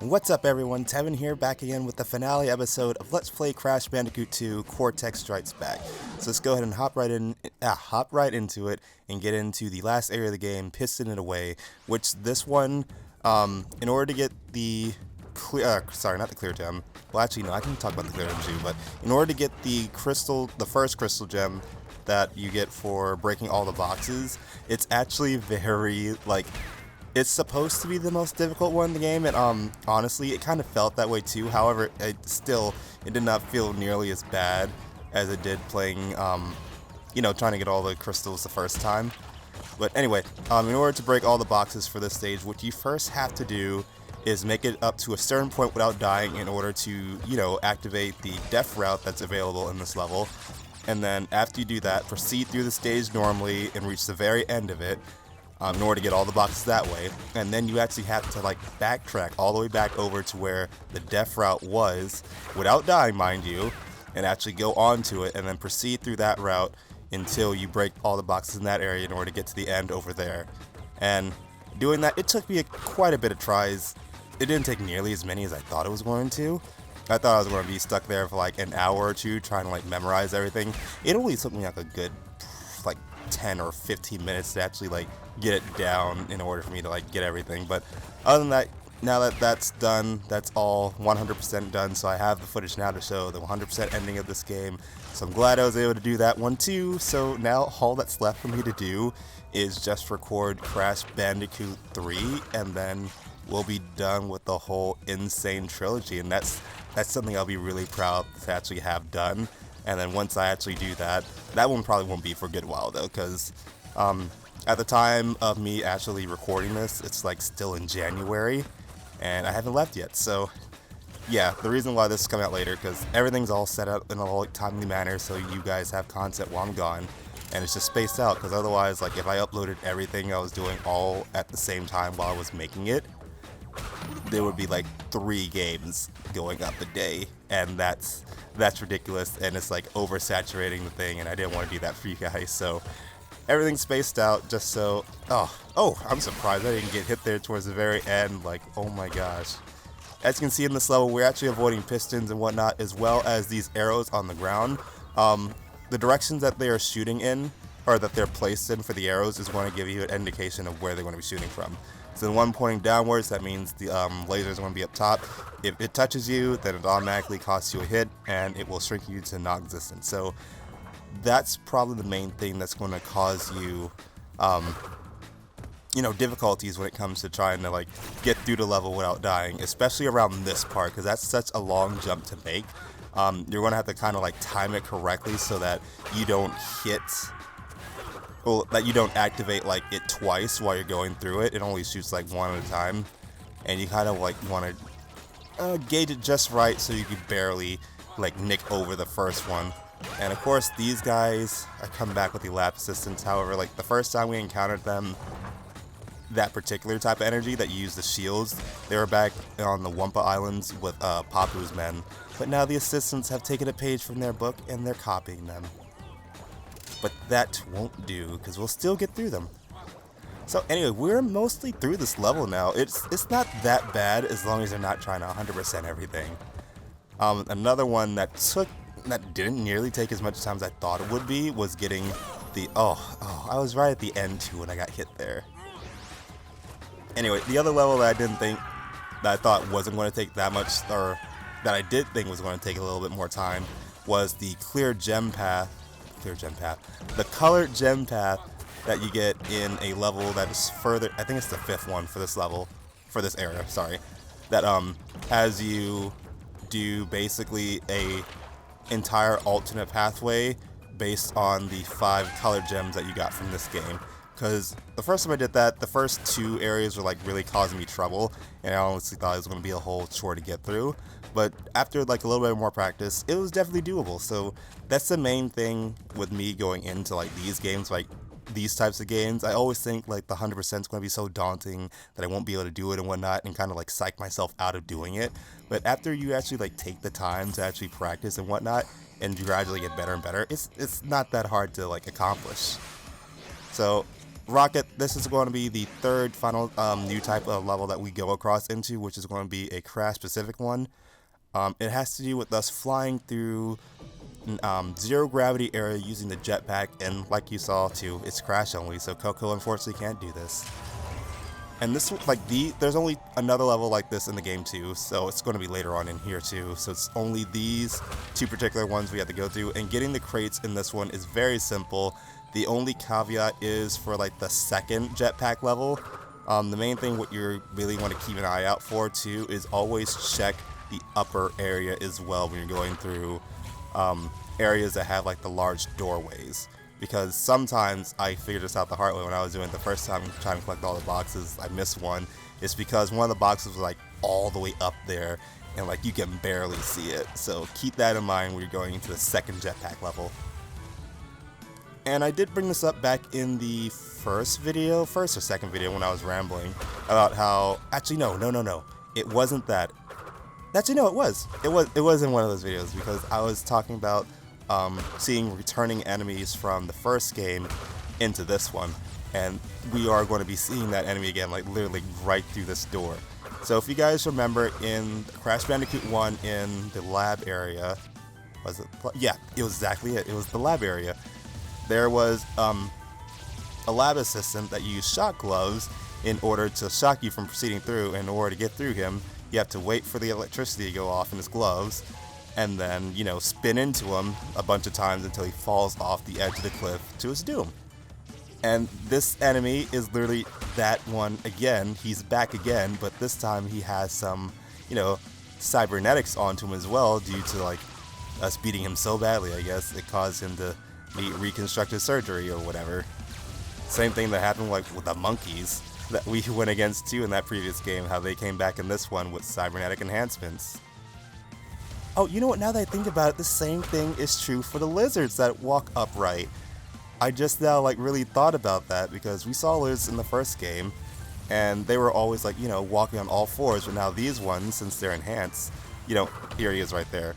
What's up everyone, Tevin here, back again with the finale episode of Let's Play Crash Bandicoot 2 Cortex Strikes Back. So let's go ahead and hop right into it and get into the last area of the game, Piston It Away, which this one, in order to get the clear, not the clear gem, well actually no, I can talk about the clear gem too, but in order to get the first crystal gem that you get for breaking all the boxes, it's actually very, it's supposed to be the most difficult one in the game, and honestly, it kind of felt that way too. However, it did not feel nearly as bad as it did playing, trying to get all the crystals the first time. But anyway, in order to break all the boxes for this stage, what you first have to do is make it up to a certain point without dying in order to, activate the death route that's available in this level. And then after you do that, proceed through the stage normally and reach the very end of it. In order to get all the boxes that way, and then you actually have to backtrack all the way back over to where the death route was, without dying mind you, and actually go on to it, and then proceed through that route until you break all the boxes in that area in order to get to the end over there. And doing that, it took me quite a bit of tries. It didn't take nearly as many as I thought it was going to. I thought I was going to be stuck there for an hour or two trying to memorize everything. It only took me a good 10 or 15 minutes to actually get it down in order for me to get everything. But other than that, now that that's done, that's all 100% done, so I have the footage now to show the 100% ending of this game. So I'm glad I was able to do that one too. So now all that's left for me to do is just record Crash Bandicoot 3, and then we'll be done with the whole Sane Trilogy, and that's something I'll be really proud to actually have done. And then once I actually do that, that one probably won't be for a good while though, because at the time of me actually recording this, it's still in January, and I haven't left yet. So yeah, the reason why this is coming out later, because everything's all set up in a timely manner, so you guys have content while I'm gone, and it's just spaced out. Because otherwise, if I uploaded everything I was doing all at the same time while I was making it, there would be 3 games going up a day, and that's ridiculous, and it's oversaturating the thing, and I didn't want to do that for you guys. So everything's spaced out just so. Oh, I'm surprised I didn't get hit there towards the very end. Oh my gosh. As you can see in this level, we're actually avoiding pistons and whatnot, as well as these arrows on the ground. The directions that they are shooting in, or that they're placed in for the arrows, is going to give you an indication of where they're going to be shooting from. So the one pointing downwards, that means the lasers are going to be up top. If it touches you, then it automatically costs you a hit, and it will shrink you to non-existent. So that's probably the main thing that's going to cause you, difficulties when it comes to trying to get through the level without dying, especially around this part, because that's such a long jump to make. You're going to have to kind of time it correctly so that you don't hit. Well, that you don't activate it twice while you're going through it. It only shoots one at a time, and you kind of want to gauge it just right so you can barely nick over the first one. And of course, these guys, I come back with the lap assistance. However, the first time we encountered them, that particular type of energy that used the shields, they were back on the Wumpa Islands with Papu's men. But now the assistants have taken a page from their book and they're copying them. But that won't do, because we'll still get through them. So anyway, we're mostly through this level now. It's not that bad as long as you're not trying to 100% everything. Another one that didn't nearly take as much time as I thought it would be was getting the I was right at the end too when I got hit there. Anyway, the other level that I thought wasn't going to take that much, or that I did think was going to take a little bit more time, was the the colored gem path that you get in a level that is further. I think it's the 5th one for this level, for this area. Sorry, that has you do basically a entire alternate pathway based on the 5 colored gems that you got from this game. Because the first time I did that, the first 2 areas were really causing me trouble, and I honestly thought it was going to be a whole chore to get through. But after a little bit more practice, it was definitely doable. So that's the main thing with me going into these games, these types of games. I always think the 100% is going to be so daunting that I won't be able to do it and whatnot, and kind of psych myself out of doing it. But after you actually take the time to actually practice and whatnot, and gradually get better and better, it's not that hard to accomplish. So Rocket, this is going to be the third final new type of level that we go across into, which is going to be a Crash-specific one. It has to do with us flying through zero gravity area using the jetpack, and like you saw too, it's Crash only, so Coco unfortunately can't do this. And this, there's only another level like this in the game too, so it's going to be later on in here too. So it's only these two particular ones we have to go through, and getting the crates in this one is very simple. The only caveat is for like the second jetpack level. The main thing what you really want to keep an eye out for too is always check the upper area as well when you're going through areas that have like the large doorways. Because sometimes I figured this out the hard way when I was doing it the first time trying to collect all the boxes. I missed one. It's because one of the boxes was like all the way up there and like you can barely see it. So keep that in mind when you're going into the second jetpack level. And I did bring this up back in the first or second video when I was rambling about how, actually no, it wasn't that. Actually no, it was in one of those videos because I was talking about seeing returning enemies from the first game into this one, and we are going to be seeing that enemy again, like literally right through this door. So if you guys remember in Crash Bandicoot 1 in the lab area, was it? Yeah, it was exactly it. It was the lab area. There was a lab assistant that used shock gloves in order to shock you from proceeding through. In order to get through him, you have to wait for the electricity to go off in his gloves, and then, you know, spin into him a bunch of times until he falls off the edge of the cliff to his doom. And this enemy is literally that one again. He's back again, but this time he has some, you know, cybernetics onto him as well due to like us beating him so badly, I guess. It caused him to need reconstructive surgery or whatever. Same thing that happened like with the monkeys that we went against too in that previous game, how they came back in this one with cybernetic enhancements. Oh, you know what, now that I think about it, the same thing is true for the lizards that walk upright. I just now like really thought about that because we saw lizards in the first game and they were always like, you know, walking on all fours, but now these ones, since they're enhanced, you know, here he is right there,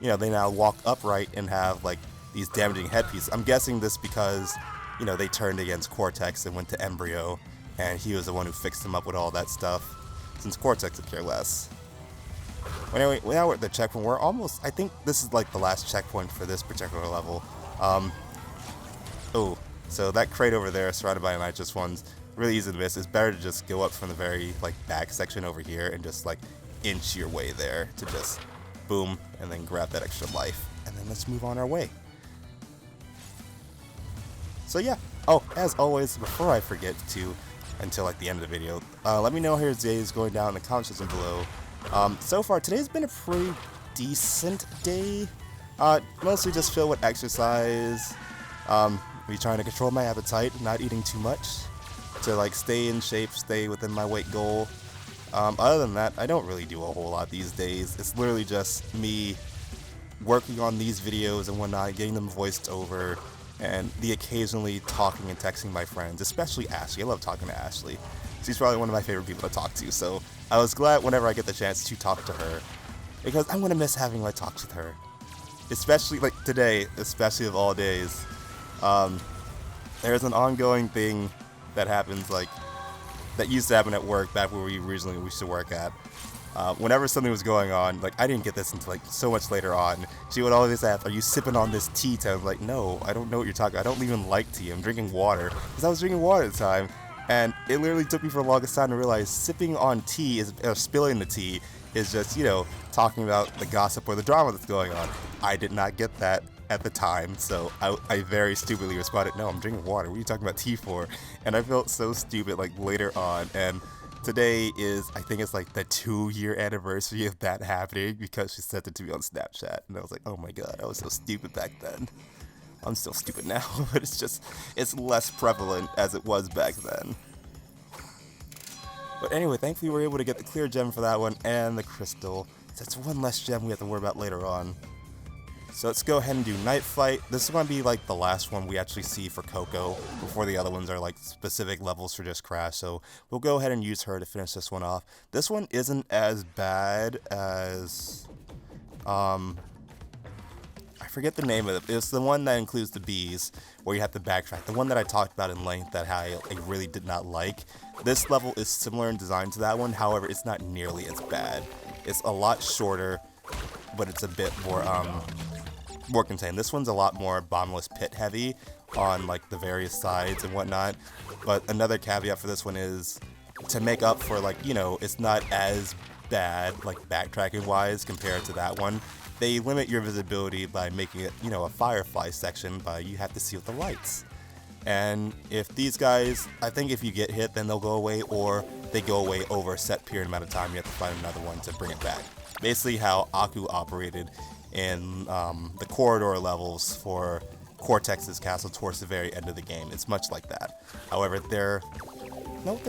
you know, they now walk upright and have like these damaging headpieces. I'm guessing this because, you know, they turned against Cortex and went to Embryo, and he was the one who fixed him up with all that stuff, since Cortex could care less. Well, anyway, now we're at the checkpoint. We're almost, I think this is like the last checkpoint for this particular level. Oh, so that crate over there, surrounded by nitrous ones, really easy to miss. It's better to just go up from the very like back section over here and just like inch your way there to just boom, and then grab that extra life, and then let's move on our way. So yeah, oh, as always, before I forget to, until like the end of the video, let me know how your day is going down in the comment section below. So far, today's been a pretty decent day. Mostly just filled with exercise, be trying to control my appetite, not eating too much, to like stay in shape, stay within my weight goal. Other than that, I don't really do a whole lot these days. It's literally just me working on these videos and whatnot, getting them voiced over, and the occasionally talking and texting my friends, especially Ashley. I love talking to Ashley. She's probably one of my favorite people to talk to, so I was glad whenever I get the chance to talk to her, because I'm going to miss having my talks with her. Especially like today, especially of all days. There's an ongoing thing that happens, like, that used to happen at work back where we originally used to work at. Whenever something was going on, like, I didn't get this until like so much later on, she would always ask, "Are you sipping on this tea?" I was like, "No, I don't know what you're talking about. I don't even like tea. I'm drinking water." Because I was drinking water at the time, and it literally took me for the longest time to realize sipping on tea is, or spilling the tea is just, you know, talking about the gossip or the drama that's going on. I did not get that at the time, so I very stupidly responded, "No, I'm drinking water. What are you talking about tea for?" And I felt so stupid like later on, and today is, I think it's like the 2-year anniversary of that happening, because she sent it to me on Snapchat, and I was like, oh my god, I was so stupid back then. I'm still stupid now, but it's less prevalent as it was back then. But anyway, thankfully we were able to get the clear gem for that one, and the crystal. That's one less gem we have to worry about later on. So let's go ahead and do Night Fight. This is going to be like the last one we actually see for Coco, before the other ones are like specific levels for just Crash. So we'll go ahead and use her to finish this one off. This one isn't as bad as, I forget the name of it. It's the one that includes the bees, where you have to backtrack. The one that I talked about in length that I really did not like. This level is similar in design to that one, however, it's not nearly as bad. It's a lot shorter, but it's a bit more contained. This one's a lot more bottomless pit heavy on like the various sides and whatnot. But another caveat for this one is to make up for, like, you know, it's not as bad like backtracking wise compared to that one. They limit your visibility by making it, you know, a firefly section, but you have to see with the lights. And if these guys, I think if you get hit, then they'll go away, or they go away over a set period amount of time. You have to find another one to bring it back. Basically how Aku operated in the corridor levels for Cortex's castle towards the very end of the game. It's much like that. However, they're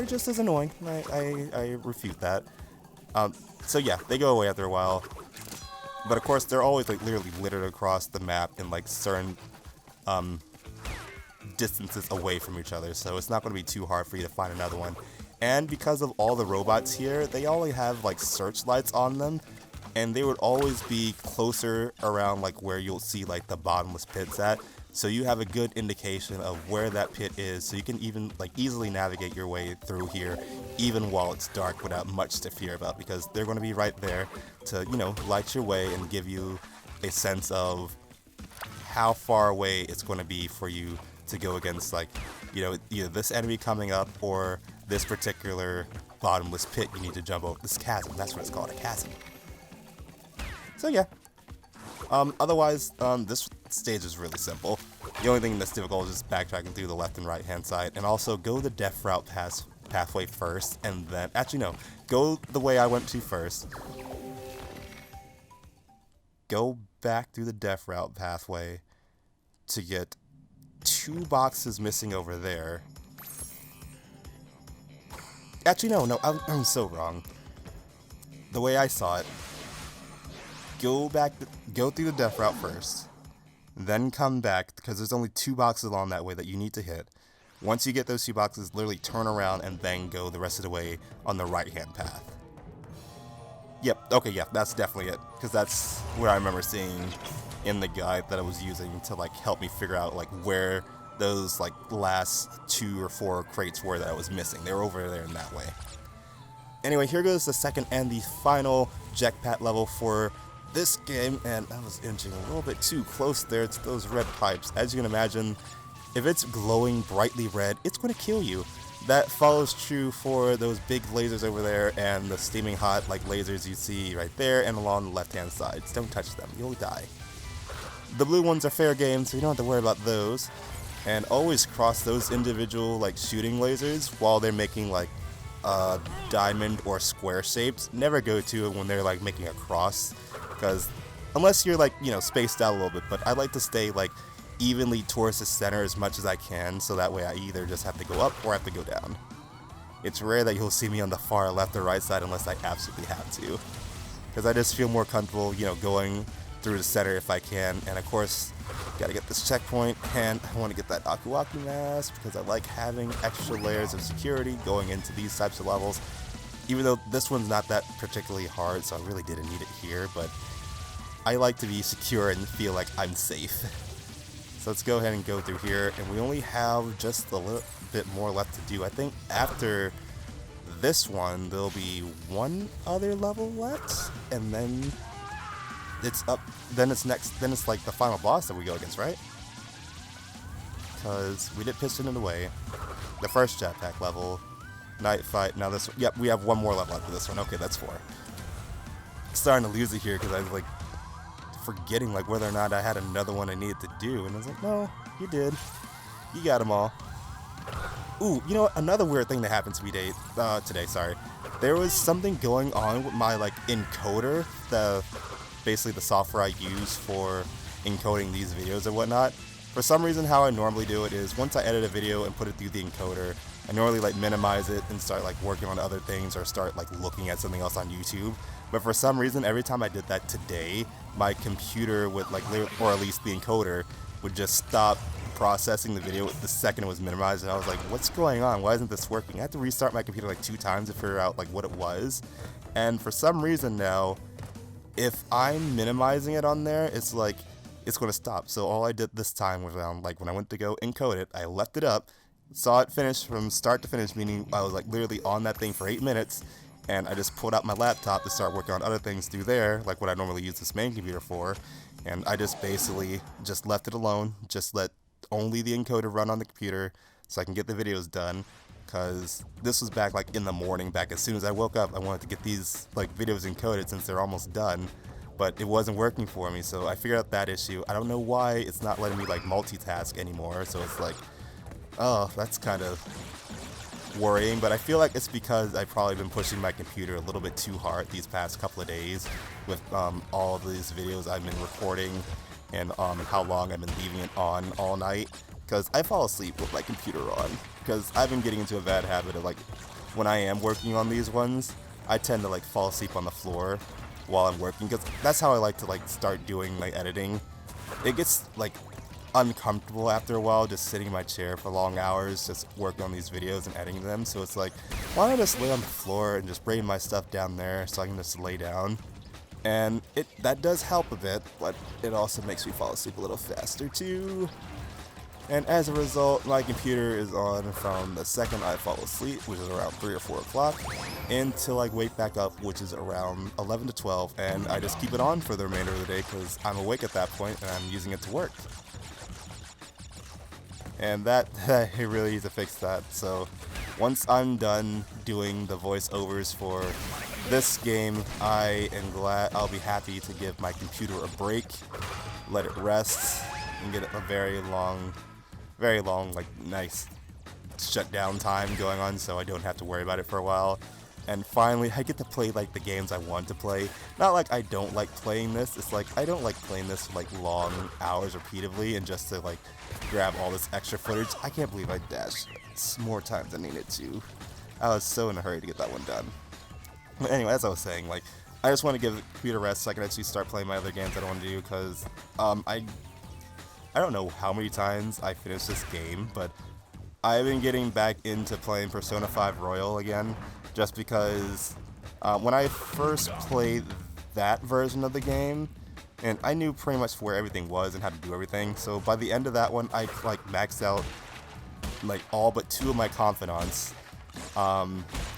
just as annoying. I refute that. So yeah, they go away after a while. But of course, they're always like literally littered across the map in like certain distances away from each other, so it's not going to be too hard for you to find another one. And because of all the robots here, they only have like searchlights on them, and they would always be closer around like where you'll see like the bottomless pits at, so you have a good indication of where that pit is, so you can even like easily navigate your way through here even while it's dark without much to fear about, because they're going to be right there to, you know, light your way and give you a sense of how far away it's going to be for you to go against, like, you know, either this enemy coming up or this particular bottomless pit you need to jump over. This chasm, that's what it's called, a chasm. So yeah. Otherwise, this stage is really simple. The only thing that's difficult is just backtracking through the left and right hand side, and also go the death route pathway first, and then, actually no, go the way I went to first. Go back through the death route pathway to get 2 boxes missing over there. Actually, no, I'm so wrong. The way I saw it, go through the death route first, then come back, because there's only 2 boxes along that way that you need to hit. Once you get those 2 boxes, literally turn around and then go the rest of the way on the right-hand path. Yep, okay, yeah, that's definitely it, because that's what I remember seeing in the guide that I was using to like help me figure out like where those like last 2 or 4 crates were that I was missing. They were over there in that way. Anyway, here goes the second and the final Jetpack level for this game, and I was inching a little bit too close there to those red pipes. As you can imagine, if it's glowing brightly red, it's going to kill you. That follows true for those big lasers over there and the steaming hot like lasers you see right there and along the left hand side. Don't touch them, you'll die. The blue ones are fair game, so you don't have to worry about those. And always cross those individual like shooting lasers while they're making like diamond or square shapes. Never go to it when they're like making a cross, because unless you're like, you know, spaced out a little bit, but I like to stay like evenly towards the center as much as I can, so that way I either just have to go up or have to go down. It's rare that you'll see me on the far left or right side unless I absolutely have to, because I just feel more comfortable, you know, going through the center if I can. And of course, gotta get this checkpoint, and I want to get that Aku Aku mask because I like having extra layers of security going into these types of levels, even though this one's not that particularly hard, so I really didn't need it here, but I like to be secure and feel like I'm safe. So let's go ahead and go through here, and we only have just a little bit more left to do. I think after this one, there'll be one other level left, and then it's up, then it's like the final boss that we go against, right? Because we did piston it away. The first Jetpack level, night fight, now this one, yep, we have one more level after this one. Okay, that's 4. Starting to lose it here because I was like forgetting like whether or not I had another one I needed to do, and I was like, no, you did. You got them all. Ooh, you know what? Another weird thing that happened to me today, sorry. There was something going on with my like encoder, basically the software I use for encoding these videos and whatnot. For some reason, how I normally do it is once I edit a video and put it through the encoder, I normally like minimize it and start like working on other things or start like looking at something else on YouTube. But for some reason, every time I did that today, my computer would like, or at least the encoder, would just stop processing the video the second it was minimized, and I was like, what's going on? Why isn't this working? I had to restart my computer like 2 times to figure out like what it was. And for some reason now, if I'm minimizing it on there, it's like it's going to stop. So all I did this time was like when I went to go encode it, I left it up, saw it finish from start to finish, meaning I was like literally on that thing for 8 minutes, and I just pulled out my laptop to start working on other things through there, like what I normally use this main computer for, and I just basically just left it alone, just let only the encoder run on the computer so I can get the videos done, because this was back like in the morning, back as soon as I woke up. I wanted to get these like videos encoded since they're almost done, but it wasn't working for me, so I figured out that issue. I don't know why it's not letting me like multitask anymore, so it's like, oh, that's kind of worrying, but I feel like it's because I've probably been pushing my computer a little bit too hard these past couple of days with all of these videos I've been recording, and how long I've been leaving it on all night, because I fall asleep with my computer on, because I've been getting into a bad habit of like, when I am working on these ones, I tend to like fall asleep on the floor while I'm working, because that's how I like to like start doing my editing. It gets like uncomfortable after a while just sitting in my chair for long hours just working on these videos and editing them, so it's like, why don't I just lay on the floor and just bring my stuff down there so I can just lay down, and that does help a bit, but it also makes me fall asleep a little faster too. And as a result, my computer is on from the second I fall asleep, which is around 3 or 4 o'clock, until I wake back up, which is around 11 to 12, and I just keep it on for the remainder of the day because I'm awake at that point and I'm using it to work. And that it really needs to fix that. So once I'm done doing the voiceovers for this game, I'll be happy to give my computer a break, let it rest, and get a very long, like nice shutdown time going on, so I don't have to worry about it for a while. And finally, I get to play like the games I want to play. Not like I don't like playing this, it's like I don't like playing this for like long hours repeatedly and just to like grab all this extra footage. I can't believe I dashed more times than I needed to. I was so in a hurry to get that one done. But anyway, as I was saying, like, I just want to give the computer rest so I can actually start playing my other games I don't want to do, because I don't know how many times I finished this game, but I've been getting back into playing Persona 5 Royal again, just because when I first played that version of the game, and I knew pretty much where everything was and how to do everything, so by the end of that one, I like maxed out like all but 2 of my confidants,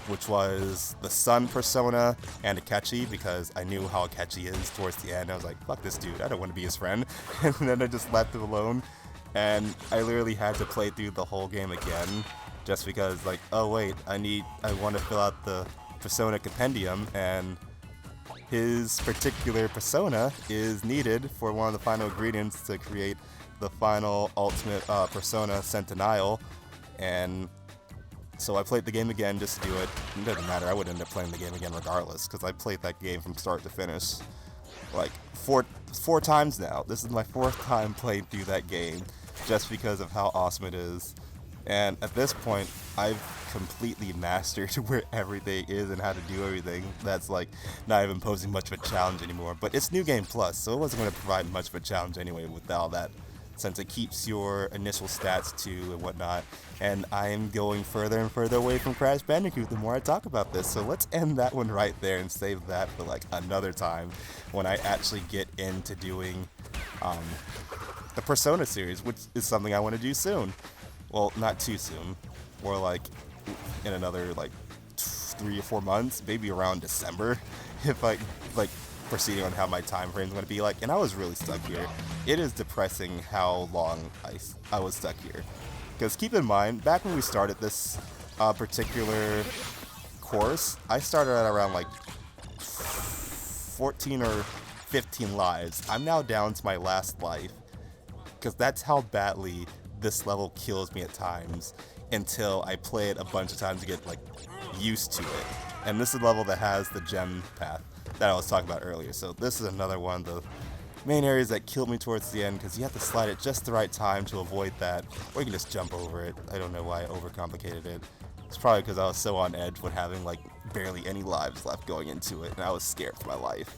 which was the Sun Persona and Akechi, because I knew how Akechi is towards the end. I was like, fuck this dude, I don't want to be his friend, and then I just left him alone, and I literally had to play through the whole game again, just because like, oh wait, I want to fill out the Persona Compendium, and his particular persona is needed for one of the final ingredients to create the final ultimate persona, Centennial. And so I played the game again just to do it. It doesn't matter, I would end up playing the game again regardless, because I played that game from start to finish like four times now. This is my 4th time playing through that game just because of how awesome it is. And at this point, I've completely mastered where everything is and how to do everything. That's like not even posing much of a challenge anymore. But it's New Game Plus, so it wasn't going to provide much of a challenge anyway with all that, since it keeps your initial stats too and whatnot. And I am going further and further away from Crash Bandicoot the more I talk about this, so let's end that one right there and save that for like another time when I actually get into doing the Persona series, which is something I want to do soon. Well, not too soon, or like in another like 3 or 4 months, maybe around December, if I like proceeding on how my time frame is going to be like. And I was really stuck here. It is depressing how long I was stuck here, because keep in mind, back when we started this particular course, I started at around like 14 or 15 lives. I'm now down to my last life, because that's how badly this level kills me at times, until I play it a bunch of times to get like used to it. And this is a level that has the gem path that I was talking about earlier, so this is another one of the main areas that killed me towards the end, because you have to slide at just the right time to avoid that, or you can just jump over it. I don't know why I overcomplicated it. It's probably because I was so on edge with having like barely any lives left going into it, and I was scared for my life.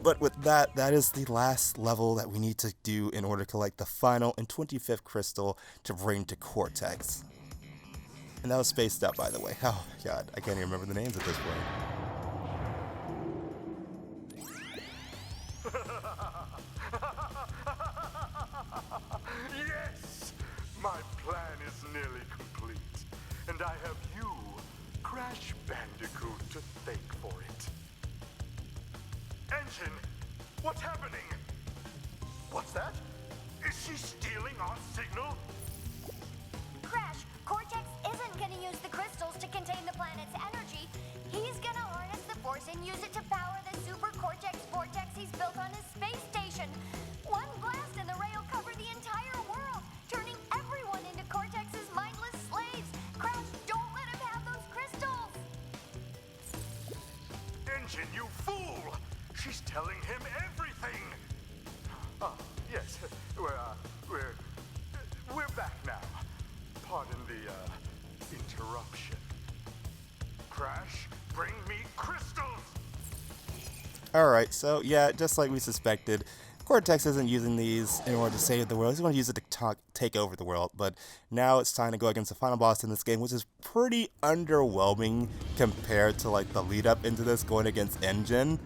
But with that, that is the last level that we need to do in order to collect the final and 25th crystal to bring to Cortex. And that was spaced out, by the way. Oh my god, I can't even remember the names at this point. Engine, what's happening? What's that? Is she stealing our signal? Crash, Cortex isn't gonna use the crystals to contain the planet's energy. He's gonna harness the force and use it to power the Super Cortex Vortex he's built on his space station. One blast and the ray will cover the entire world, turning everyone into Cortex's mindless slaves. Crash, don't let him have those crystals! Engine, you fool! She's telling him everything! Ah, yes, we're back now. Pardon the, interruption. Crash, bring me crystals! Alright, so yeah, just like we suspected, Cortex isn't using these in order to save the world. He's going to use it to take over the world, but now it's time to go against the final boss in this game, which is pretty underwhelming compared to like the lead up into this going against Engine.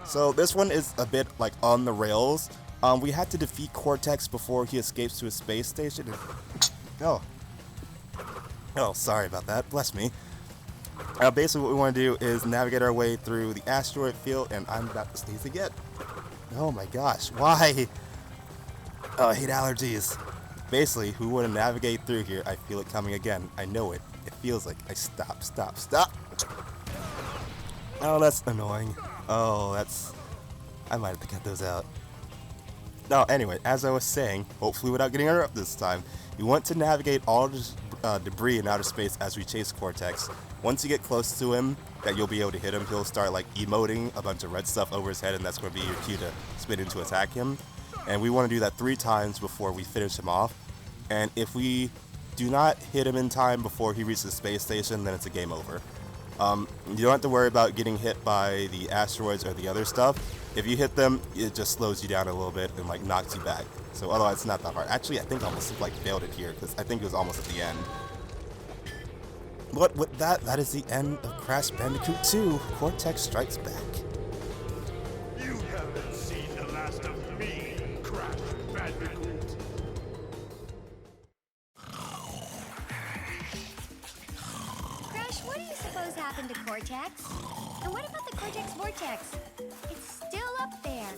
So this one is a bit like on the rails. We had to defeat Cortex before he escapes to his space station. Oh, sorry about that. Bless me. Basically what we want to do is navigate our way through the asteroid field, and I'm about to sneeze again. Oh my gosh, why? Oh, I hate allergies. Basically, we want to navigate through here. I feel it coming again. I know it. It feels like I stop. Oh, that's annoying. Oh, I might have to cut those out. No, anyway, as I was saying, hopefully without getting interrupted this time, you want to navigate all this debris in outer space as we chase Cortex. Once you get close to him, that you'll be able to hit him, he'll start like emoting a bunch of red stuff over his head, and that's going to be your cue to spin in to attack him. And we want to do that 3 times before we finish him off. And if we do not hit him in time before he reaches the space station, then it's a game over. You don't have to worry about getting hit by the asteroids or the other stuff. If you hit them, it just slows you down a little bit and like knocks you back. So otherwise it's not that hard. Actually, I think I almost like failed it here because I think it was almost at the end. But with that is the end of Crash Bandicoot 2, Cortex Strikes Back. You haven't seen the last of me, Crash Bandicoot. Crash, what do you suppose happened to Cortex? And what about the Cortex Vortex? It's still up there.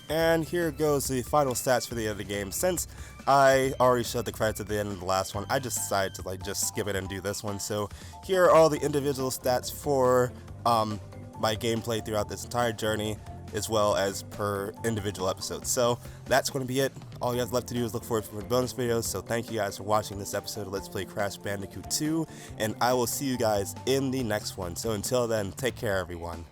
And here goes the final stats for the end of the game. Since I already showed the credits at the end of the last one, I just decided to like just skip it and do this one. So here are all the individual stats for my gameplay throughout this entire journey, as well as per individual episode. So that's going to be it. All you guys left to do is look forward for more bonus videos. So thank you guys for watching this episode of Let's Play Crash Bandicoot 2, and I will see you guys in the next one. So until then, take care everyone.